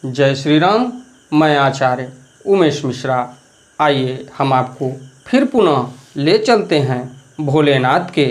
जय श्री राम। मैं आचार्य उमेश मिश्रा। आइए हम आपको फिर पुनः ले चलते हैं भोलेनाथ के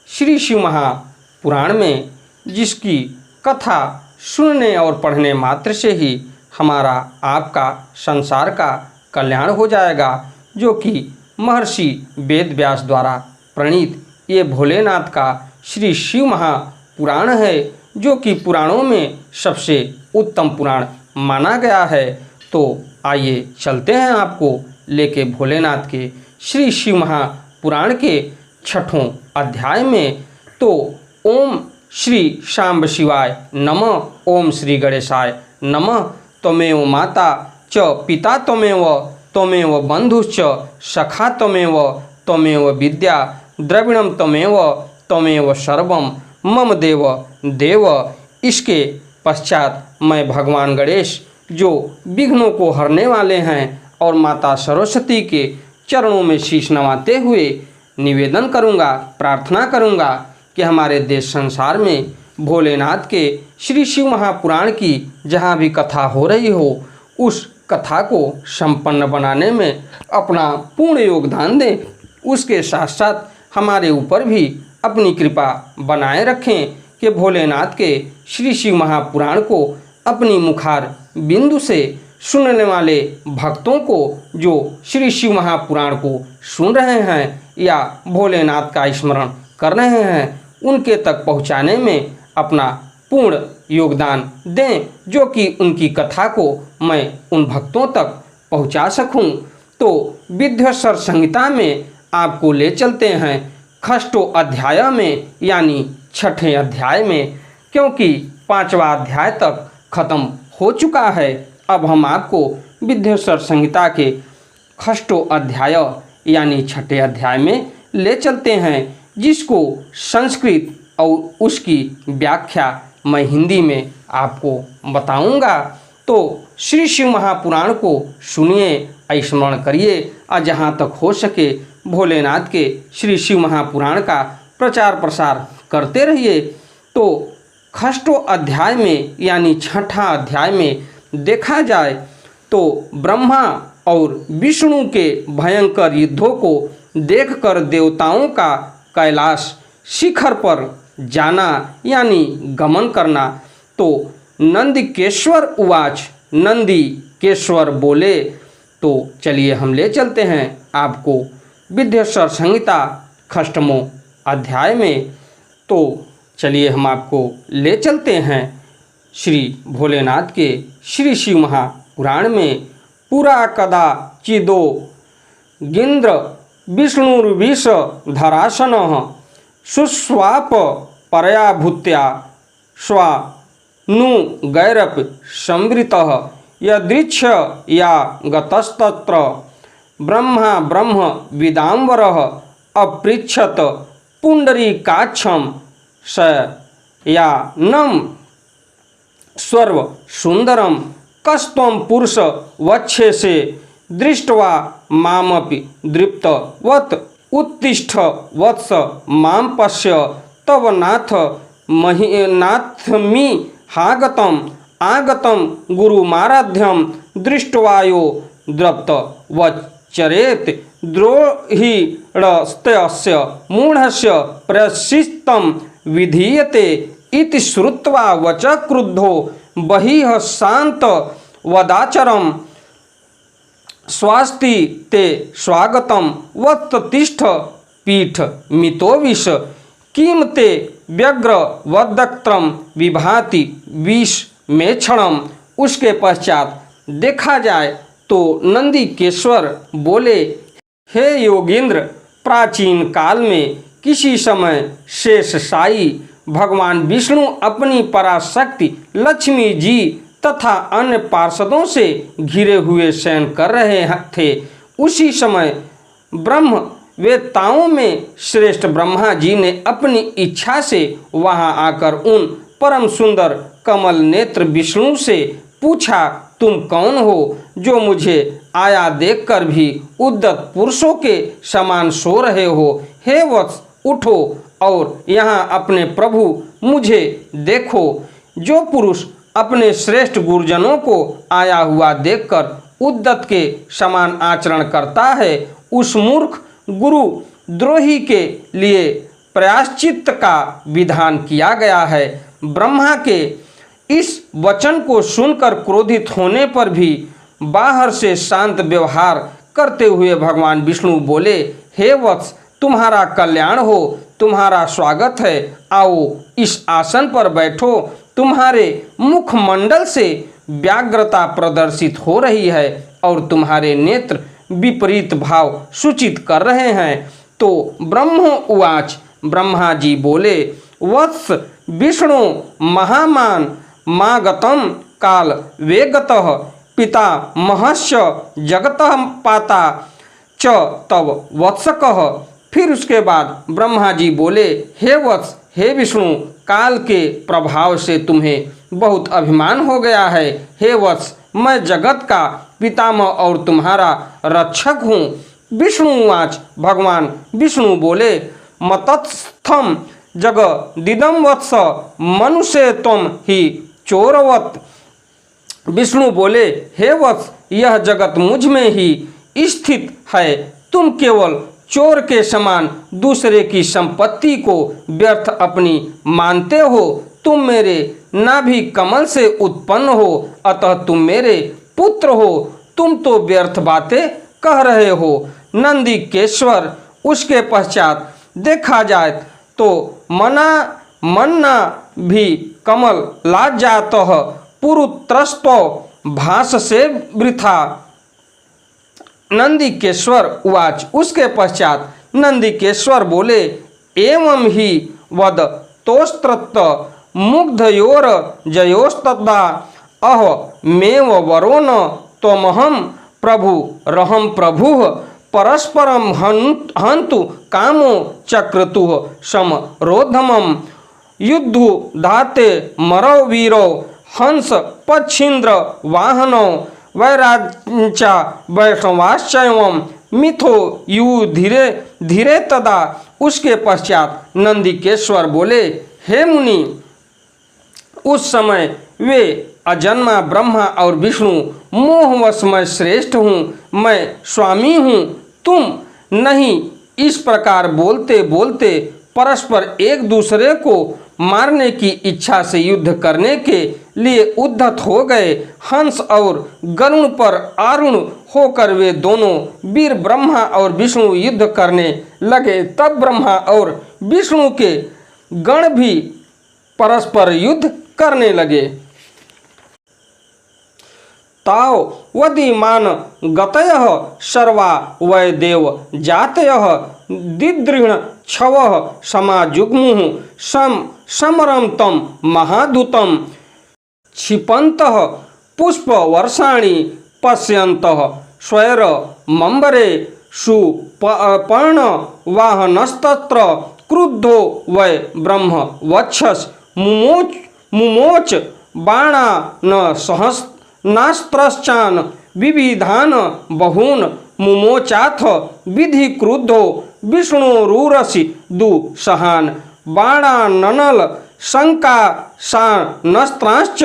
श्री शिव महापुराण में, जिसकी कथा सुनने और पढ़ने मात्र से ही हमारा आपका संसार का कल्याण हो जाएगा, जो कि महर्षि वेद व्यास द्वारा प्रणीत ये भोलेनाथ का श्री शिव महापुराण है, जो कि पुराणों में सबसे उत्तम पुराण माना गया है। तो आइए चलते हैं आपको लेके भोलेनाथ के श्री शिव महापुराण के 6ठों अध्याय में। तो ओम श्री शांब शिवाय नमः, ओम श्री गणेशाय नमः। त्वमेव माता च पिता त्वमेव, त्वमेव बंधुश्च सखा त्वमेव, त्वमेव विद्या द्रविणम त्वमेव, त्वमेव सर्वम मम देव देव। इसके पश्चात मैं भगवान गणेश, जो विघ्नों को हरने वाले हैं, और माता सरस्वती के चरणों में शीश नवाते हुए निवेदन करूंगा, प्रार्थना करूंगा कि हमारे देश संसार में भोलेनाथ के श्री शिव महापुराण की जहाँ भी कथा हो रही हो, उस कथा को संपन्न बनाने में अपना पूर्ण योगदान दें। उसके साथ साथ हमारे ऊपर भी अपनी कृपा बनाए रखें कि भोलेनाथ के श्री शिव महापुराण को अपनी मुखार बिंदु से सुनने वाले भक्तों को, जो श्री शिव महापुराण को सुन रहे हैं या भोलेनाथ का स्मरण कर रहे हैं, उनके तक पहुंचाने में अपना पूर्ण योगदान दें, जो कि उनकी कथा को मैं उन भक्तों तक पहुंचा सकूं। तो विद्वेश्वर संहिता में आपको ले चलते हैं खष्टो अध्याय में, यानी 6ठे अध्याय में, क्योंकि 5वां अध्याय तक खत्म हो चुका है। अब हम आपको विद्वेश्वर संहिता के खष्टो अध्याय यानी 6ठे अध्याय में ले चलते हैं, जिसको संस्कृत और उसकी व्याख्या मैं हिंदी में आपको बताऊंगा। तो श्री शिव महापुराण को सुनिए, स्मरण करिए, और जहाँ तक हो सके भोलेनाथ के श्री शिव महापुराण का प्रचार प्रसार करते रहिए। तो खष्टो अध्याय में यानी 6ठा अध्याय में देखा जाए तो ब्रह्मा और विष्णु के भयंकर युद्धों को देखकर देवताओं का कैलाश शिखर पर जाना यानी गमन करना। तो नंदिकेश्वर उवाच, नंदिकेश्वर बोले। तो चलिए हम ले चलते हैं आपको विद्वेश्वर संहिता खष्टमों अध्याय में। तो चलिए हम आपको ले चलते हैं श्री भोलेनाथ के श्री शिव महापुराण में। पुरा कदा चिदो गिंद्र विष्णुर्विष धरासन सुस्वाप परया भूत्या स्वा नु गैरप संवृतः यदृच्छ या गतस्तत्र ब्रह्मा ब्रह्म विदाम्बरः अपृच्छत पुंडरीकाक्षं स या नम सर्व सुंदरम कस्त्वं पुरुष वक्षेसे दृष्ट्वा मामपि दृप्तवत् उत्तिष्ठ वत्स मां पश्य तव नाथ नाथमि हागतम आगतम गुरुमाराध्यम दृष्ट्वायो द्रप्त वच्चरेत द्रोहिणस्तस्य मूढ़स्य प्रशिस्तं विधीयते इति श्रुत्वा वच क्रुद्धो बहिः शांत वदाचरम स्वास्ति ते स्वागतम वत्तिष्ठ पीठ मितोविष किम ते व्यग्र वदक्त्रम विभाति विष मेक्षणम। उसके पश्चात देखा जाए तो नंदिकेश्वर बोले, हे योगींद्र, प्राचीन काल में किसी समय शेष साई भगवान विष्णु अपनी पराशक्ति लक्ष्मी जी तथा अन्य पार्षदों से घिरे हुए शयन कर रहे थे। उसी समय ब्रह्म वेत्ताओं में श्रेष्ठ ब्रह्मा जी ने अपनी इच्छा से वहां आकर उन परम सुंदर कमल नेत्र विष्णु से पूछा, तुम कौन हो जो मुझे आया देखकर भी उद्दत पुरुषों के समान सो रहे हो? हे वत्स, उठो और यहाँ अपने प्रभु मुझे देखो। जो पुरुष अपने श्रेष्ठ गुरुजनों को आया हुआ देखकर उद्दत के समान आचरण करता है, उस मूर्ख गुरु द्रोही के लिए प्रायश्चित्त का विधान किया गया है। ब्रह्मा के इस वचन को सुनकर क्रोधित होने पर भी बाहर से शांत व्यवहार करते हुए भगवान विष्णु बोले, हे वत्स, तुम्हारा कल्याण हो, तुम्हारा स्वागत है, आओ इस आसन पर बैठो। तुम्हारे मुखमंडल से व्याग्रता प्रदर्शित हो रही है और तुम्हारे नेत्र विपरीत भाव सूचित कर रहे हैं। तो ब्रह्मो उवाच, ब्रह्मा जी बोले, वत्स विष्णु महामान मागतम काल वेगतः पिता महस्य जगतः पाता च तब वत्सकः। फिर उसके बाद ब्रह्मा जी बोले, हे वत्स, हे विष्णु, काल के प्रभाव से तुम्हें बहुत अभिमान हो गया है। हे वत्स, मैं जगत का पितामह और तुम्हारा रक्षक हूँ। विष्णुवाच, भगवान विष्णु बोले, मतस्थम जगदिदं वत्स मनुष्य त्वं हि चोरवत्। विष्णु बोले, हे वत्स, यह जगत मुझ में ही स्थित है, तुम केवल चोर के समान दूसरे की संपत्ति को व्यर्थ अपनी मानते हो। तुम मेरे नाभि कमल से उत्पन्न हो, अतः तुम मेरे पुत्र हो। तुम तो व्यर्थ बातें कह रहे हो। नंदिकेश्वर, उसके पश्चात देखा जाए तो मन्ना भी कमल लाज्जातः पुरुत्रस्तो भास से वृथा। नंदिकेश्वर उवाच, उसके पश्चात नंदिकेश्वर बोले, एवं ही वद तोस्त्रत मुग्धयोर जयोस्तदा अह मेव वरो न त्वमहं प्रभु रहम प्रभु परस्परम हंतु कामो चक्रतुः सम रोधमम युद्धु धाते मरो वीरो हंस पच्छिंद्र वाहनो वैराज्चा वैष्णवाश्चयम मिथो यु धीरे धीरे तदा। उसके पश्चात नंदिकेश्वर बोले, हे मुनि, उस समय वे अजन्मा ब्रह्मा और विष्णु मोहवश मैं श्रेष्ठ हूँ, मैं स्वामी हूँ, तुम नहीं। इस प्रकार बोलते बोलते परस्पर एक दूसरे को मारने की इच्छा से युद्ध करने के लिए उद्धत हो गए। हंस और गरुण पर आरूढ़ होकर वे दोनों वीर ब्रह्मा और विष्णु युद्ध करने लगे। तब ब्रह्मा और विष्णु के गण भी परस्पर युद्ध करने लगे। ताव वदिमान गतयः सर्वा वै देव जातयः दिदृढ़ छवः समाजुग्मुः समरं तं महादूतं क्षिपन्तः पुष्पवर्षाणि पश्यन्तः स्वैर मंबरे सुपर्ण वाहनस्तत्र क्रुद्धो वै ब्रह्म वक्षस मुमोच बाणा न सहस्नास्त्रश्चान विविधान बहून मुमोचाथ विधि क्रुद्धो विष्णुरूरसि दुसहान बाणाननल शंका शानस्त्रांश्च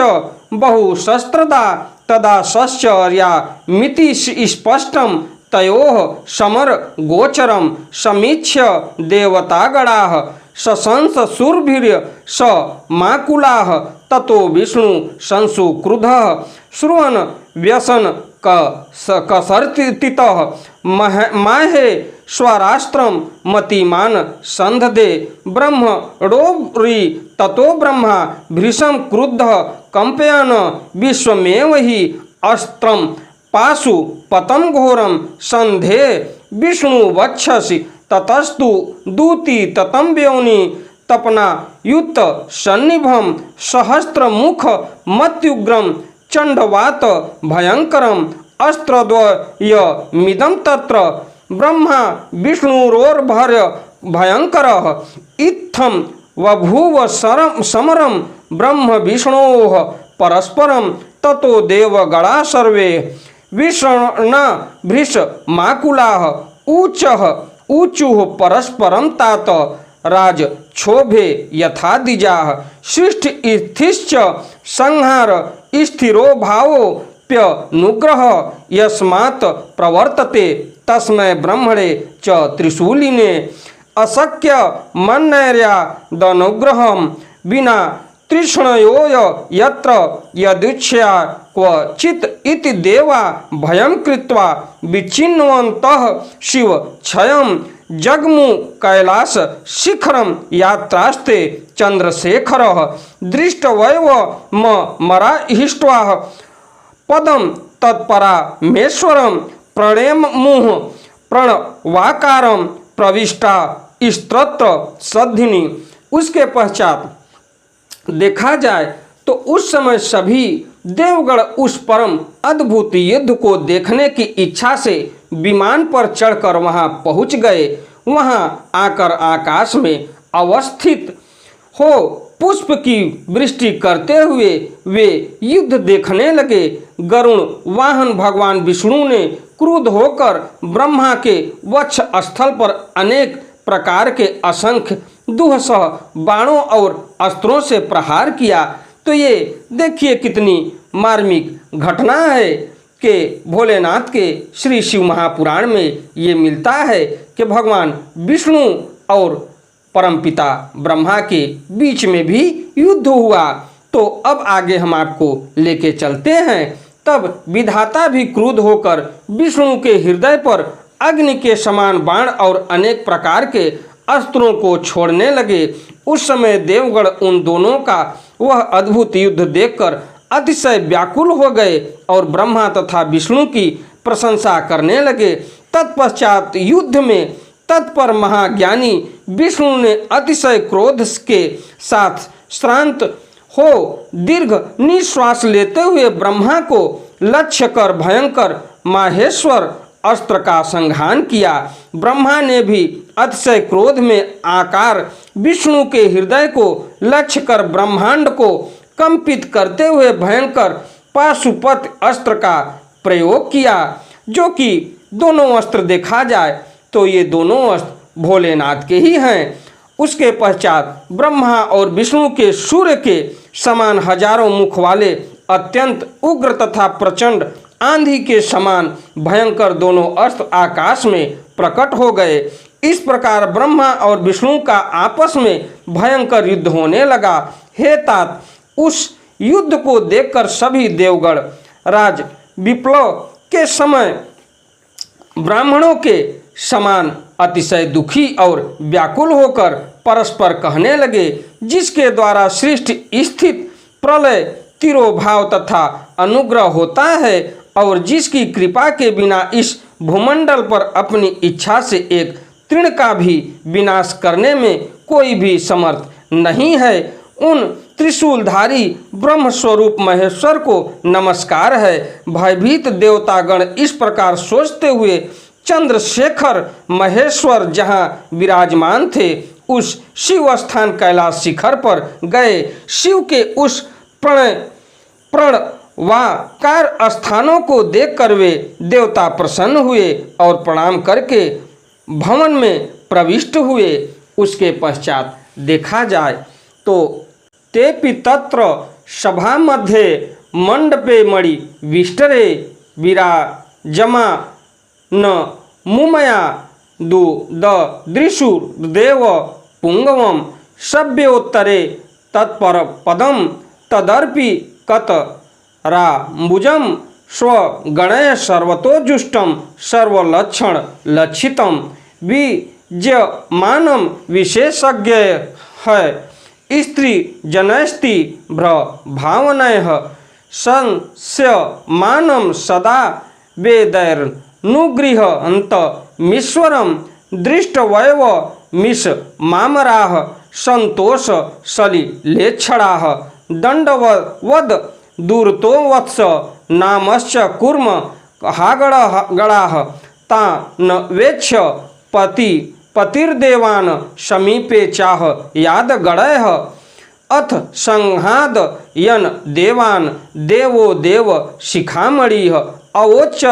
बहुशस्त्रदा तदा शस्यर्या मिति स्पष्टं तयोः समर गोचरं समीक्ष्य देवतागणाः सशंस सुरभिर्य स माकुलाः ततो विष्णु संसु क्रुधः श्रुवन् व्यसन कसर्तितः माहे स्वराष्ट्रं मतिमान संधदे ब्रह्मणोरि ततो ब्रह्मा भृशं क्रुद्धः कंपयन् विश्वमेव हि अस्त्रं पाशु पतम घोरम संधे विष्णु वक्षसि ततस्तु दूती ततम व्योनि तपना युत सन्निभम सहस्त्र मुख मत्युग्रम चंडवात भयंकरम अस्त्रद्वय मिदम तत्र ब्रह्मा विष्णुरोर्भर्य भयंकरः इत्थं बभूव समरम ब्रह्म विष्णोः परस्परम ततो देवगणा सर्वे विषण्णा भृश माकुलाः ऊचुः परस्परं तात राज क्षोभे यथा द्विजाः सृष्टि स्थिश्च संहार स्थिरो भावोऽप्यनुग्रह यस्मात् प्रवर्तते तस्मै ब्रह्मणे च त्रिशूलिने अशक्य मन्नैर्यादनुग्रहं विना तृष्णयो यत्र यदुच्छया क्वचित् इति देवा भयं कृत्वा विचिन्वन्तः शिव क्षयं जग्मु कैलास शिखरं यात्रास्ते चंद्रशेखरः दृष्टवैव मराहिष्ट्वा पदं तत्परामेश्वरं प्रणेमुः प्रणवाकारं प्रविष्टा स्तोत्र सद्धिनी। उसके पश्चात देखा जाए तो उस समय सभी देवगण उस परम अद्भुत युद्ध को देखने की इच्छा से विमान पर चढ़कर वहां पहुंच गए। वहां आकर आकाश में अवस्थित हो पुष्प की वृष्टि करते हुए वे युद्ध देखने लगे। गरुण वाहन भगवान विष्णु ने क्रुद्ध होकर ब्रह्मा के वक्ष स्थल पर अनेक प्रकार के असंख्य दुहसह बाणों और अस्त्रों से प्रहार किया। तो ये देखिए कितनी मार्मिक घटना है कि भोलेनाथ के श्री शिव महापुराण में ये मिलता है कि भगवान विष्णु और परमपिता ब्रह्मा के बीच में भी युद्ध हुआ। तो अब आगे हम आपको लेके चलते हैं। तब विधाता भी क्रुद्ध होकर विष्णु के हृदय पर अग्नि के समान बाण और अनेक प्रकार के अस्त्रों को छोड़ने लगे। उस समय देवगण उन दोनों का वह अद्भुत युद्ध देखकर अतिशय व्याकुल हो गए और ब्रह्मा तथा विष्णु की प्रशंसा करने लगे। तत्पश्चात युद्ध में तत्पर महाज्ञानी विष्णु ने अतिशय क्रोध के साथ श्रांत हो दीर्घ निश्वास लेते हुए ब्रह्मा को लक्ष्य कर भयंकर माहेश्वर अस्त्र का संहार किया। ब्रह्मा ने भी अतिशय क्रोध में आकार विष्णु के हृदय को लक्ष्य कर ब्रह्मांड को कंपित करते हुए भयंकर पाशुपत अस्त्र का प्रयोग किया, जो कि दोनों अस्त्र देखा जाए तो ये दोनों अस्त्र भोलेनाथ के ही हैं। उसके पश्चात ब्रह्मा और विष्णु के सूर्य के समान हजारों मुख वाले अत्यंत उग्र तथा प्रचंड आंधी के समान भयंकर दोनों अस्त्र आकाश में प्रकट हो गए। इस प्रकार ब्रह्मा और विष्णु का आपस में भयंकर युद्ध होने लगा। हे तात, उस युद्ध को देखकर सभी देवगण राज विप्लव के समय ब्राह्मणों के समान अतिशय दुखी और व्याकुल होकर परस्पर कहने लगे, जिसके द्वारा सृष्टि स्थित प्रलय तिरोभाव तथा अनुग्रह होता है और जिसकी कृपा के बिना इस भूमंडल पर अपनी इच्छा से एक तृण का भी विनाश करने में कोई भी समर्थ नहीं है, उन त्रिशूलधारी ब्रह्म स्वरूप महेश्वर को नमस्कार है। भयभीत देवतागण इस प्रकार सोचते हुए चंद्रशेखर महेश्वर जहाँ विराजमान थे उस शिव स्थान कैलाश शिखर पर गए। शिव के उस प्रणवाकार स्थानों को देखकर वे देवता प्रसन्न हुए और प्रणाम करके भवन में प्रविष्ट हुए। उसके पश्चात देखा जाए तो तेपि तत्र सभा मध्ये मंडपे मणि विष्टरे विराजमा न मुमया दृशु देव पुंगवम सभ्योत्तरे तत्पर पदम तदर्पि कत राम्बुजम स्वगणय सर्वतोजुष्टम सर्वलक्षण लक्षितम विजयमानम विशेषज्ञ है स्त्री जनस्ति भ्र भावनय संस्यमानम सदा वेदैर्नुगृहन्त मीश्वरम दृष्टवैव मिश मामराः संतोष सलिलेच्छणाः दंडवद दूरतो वत्स नामश्च कुर्म हागड़ाः तान वेक्ष पतिर्देवान् समीपे चाह याद गणयः अथ संहाद यन देवान् देवो देव शिखामणिः अवोच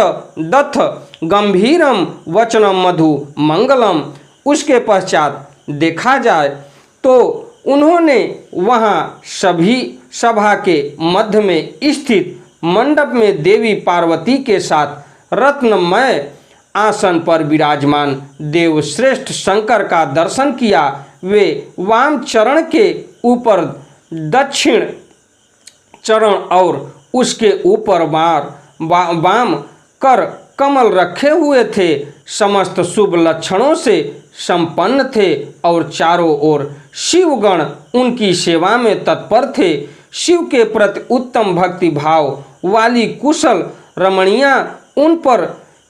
दत्थ गंभीरम वचनम मधु मंगलम। उसके पश्चात देखा जाए तो उन्होंने वहाँ सभा के मध्य में स्थित मंडप में देवी पार्वती के साथ रत्नमय आसन पर विराजमान देवश्रेष्ठ शंकर का दर्शन किया। वे वाम चरण के ऊपर दक्षिण चरण और उसके ऊपर वाम कर कमल रखे हुए थे। समस्त शुभ लक्षणों से संपन्न थे और चारों ओर शिवगण उनकी सेवा में तत्पर थे। शिव के प्रति उत्तम भक्ति भाव वाली कुशल रमणियाँ उन पर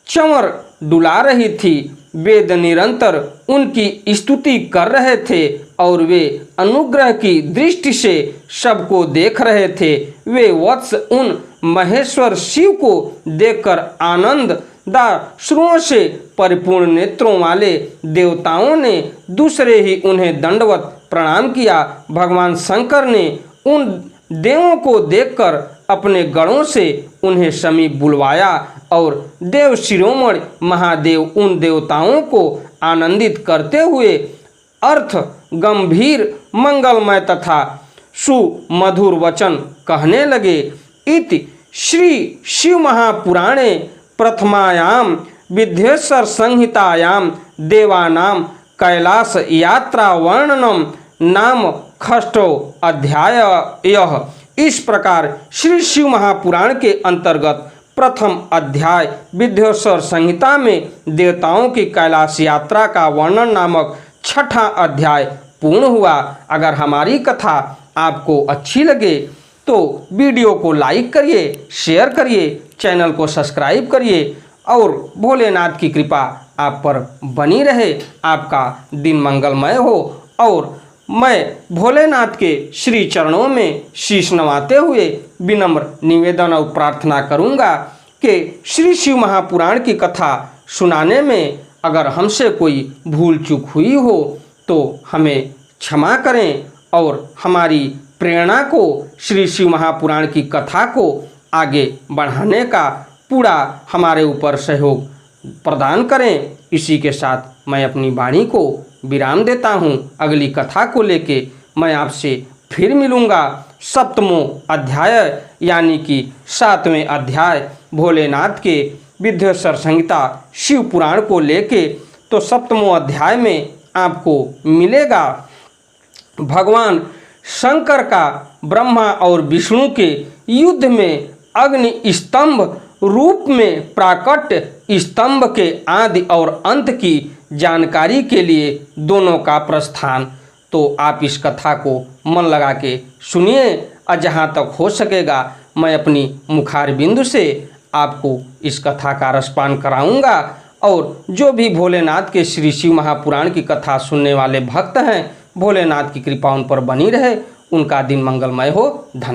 चंवर डुला रही थी। वेद निरंतर उनकी स्तुति कर रहे थे और वे अनुग्रह की दृष्टि से सबको देख रहे थे। वे वत्स उन महेश्वर शिव को देखकर आनंददाश्रुओं से परिपूर्ण नेत्रों वाले देवताओं ने दूसरे ही उन्हें दंडवत प्रणाम किया। भगवान शंकर ने उन देवों को देखकर अपने गणों से उन्हें समीप बुलवाया और देव शिरोमणि महादेव उन देवताओं को आनंदित करते हुए अर्थ गंभीर मंगलमय तथा सुमधुर वचन कहने लगे। इति श्री शिव महापुराणे प्रथमायां विद्येश्वर संहितायां देवानां कैलास यात्रा वर्णनम नाम षष्ठो अध्याय। यह इस प्रकार श्री शिव महापुराण के अंतर्गत प्रथम अध्याय विद्येश्वर संहिता में देवताओं की कैलाश यात्रा का वर्णन नामक छठा अध्याय पूर्ण हुआ। अगर हमारी कथा आपको अच्छी लगे तो वीडियो को लाइक करिए, शेयर करिए, चैनल को सब्सक्राइब करिए और भोलेनाथ की कृपा आप पर बनी रहे। आपका दिन मंगलमय हो और मैं भोलेनाथ के श्री चरणों में शीश नवाते हुए विनम्र निवेदन और प्रार्थना करूंगा कि श्री शिव महापुराण की कथा सुनाने में अगर हमसे कोई भूल चूक हुई हो तो हमें क्षमा करें और हमारी प्रेरणा को श्री शिव महापुराण की कथा को आगे बढ़ाने का पूरा हमारे ऊपर सहयोग प्रदान करें। इसी के साथ मैं अपनी वाणी को विराम देता हूँ। अगली कथा को लेके मैं आपसे फिर मिलूँगा। सप्तमों अध्याय यानी कि 7वें अध्याय भोलेनाथ के विद्येश्वर संहिता शिव पुराण को लेके तो सप्तमों अध्याय में आपको मिलेगा भगवान शंकर का ब्रह्मा और विष्णु के युद्ध में अग्नि स्तंभ रूप में प्राकट्य स्तंभ के आदि और अंत की जानकारी के लिए दोनों का प्रस्थान। तो आप इस कथा को मन लगा के सुनिए और जहाँ तक हो सकेगा मैं अपनी मुखार बिंदु से आपको इस कथा का रसपान कराऊंगा। और जो भी भोलेनाथ के श्री शिव महापुराण की कथा सुनने वाले भक्त हैं, भोलेनाथ की कृपा उन पर बनी रहे। उनका दिन मंगलमय हो। धन्यवाद।